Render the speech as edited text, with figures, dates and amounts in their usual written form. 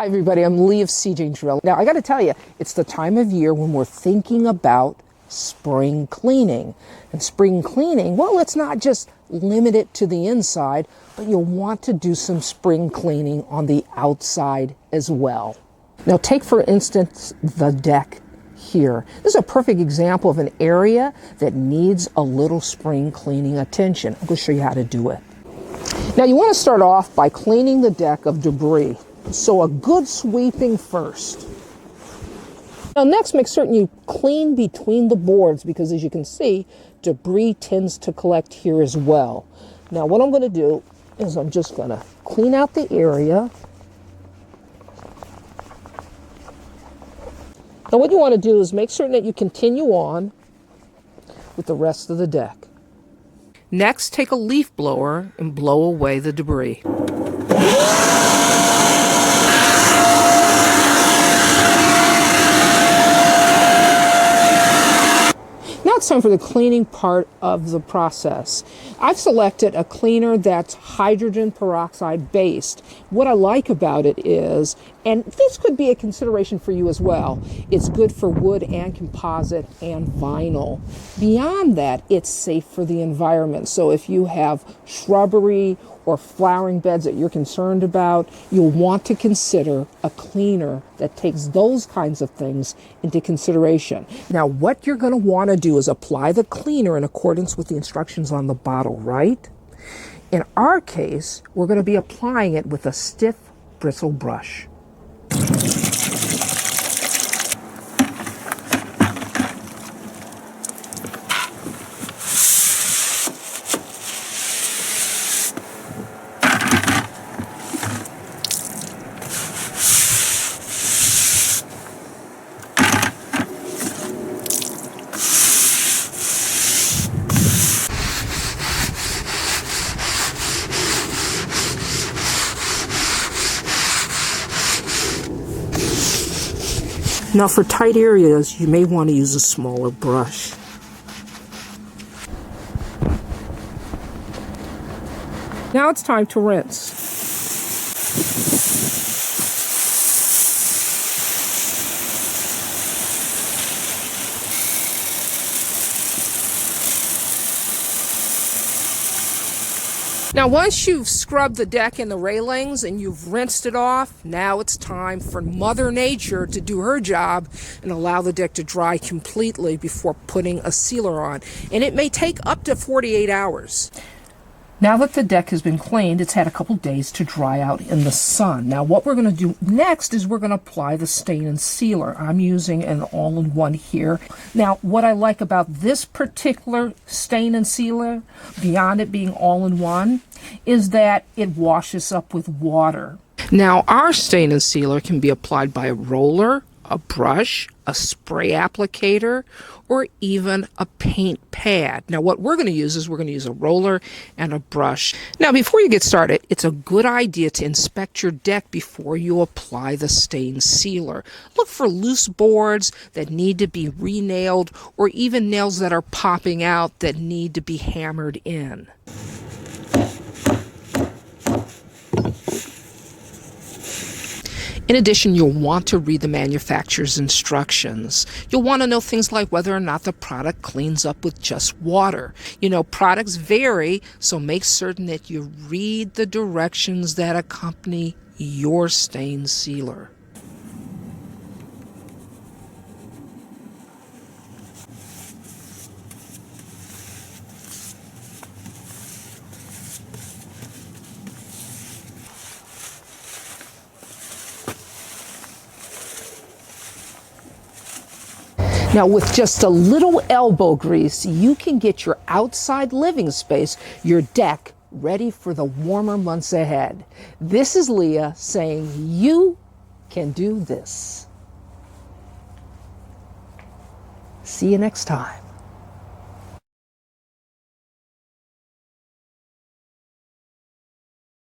Hi everybody, I'm Lee of CJ Drill. Now I got to tell you, it's the time of year when we're thinking about spring cleaning. And spring cleaning, well, it's not just limit it to the inside, but you'll want to do some spring cleaning on the outside as well. Now take for instance the deck here. This is a perfect example of an area that needs a little spring cleaning attention. I'm going to show you how to do it. Now you want to start off by cleaning the deck of debris. So a good sweeping first. Now next, make certain you clean between the boards because as you can see, debris tends to collect here as well. Now what I'm going to do is I'm just going to clean out the area. Now what you want to do is make certain that you continue on with the rest of the deck. Next, take a leaf blower and blow away the debris. Now it's time for the cleaning part of the process. I've selected a cleaner that's hydrogen peroxide based. What I like about it is, and this could be a consideration for you as well, it's good for wood and composite and vinyl. Beyond that, it's safe for the environment. So if you have shrubbery or flowering beds that you're concerned about, you'll want to consider a cleaner that takes those kinds of things into consideration. Now, what you're going to want to do is apply the cleaner in accordance with the instructions on the bottle, right? In our case, we're going to be applying it with a stiff bristle brush. Now for tight areas, you may want to use a smaller brush. Now it's time to rinse. Now once you've scrubbed the deck and the railings and you've rinsed it off, now it's time for Mother Nature to do her job and allow the deck to dry completely before putting a sealer on. And it may take up to 48 hours. Now that the deck has been cleaned, it's had a couple days to dry out in the sun. Now what we're going to do next is we're going to apply the stain and sealer. I'm using an all-in-one here. Now what I like about this particular stain and sealer, beyond it being all-in-one, is that it washes up with water. Now our stain and sealer can be applied by a roller, a brush, a spray applicator, or even a paint pad. Now what we're going to use is we're going to use a roller and a brush. Now before you get started, it's a good idea to inspect your deck before you apply the stain sealer. Look for loose boards that need to be re-nailed or even nails that are popping out that need to be hammered in. In addition, you'll want to read the manufacturer's instructions. You'll want to know things like whether or not the product cleans up with just water. You know, products vary, so make certain that you read the directions that accompany your stain sealer. Now with just a little elbow grease, you can get your outside living space, your deck, ready for the warmer months ahead. This is Leah saying you can do this. See you next time.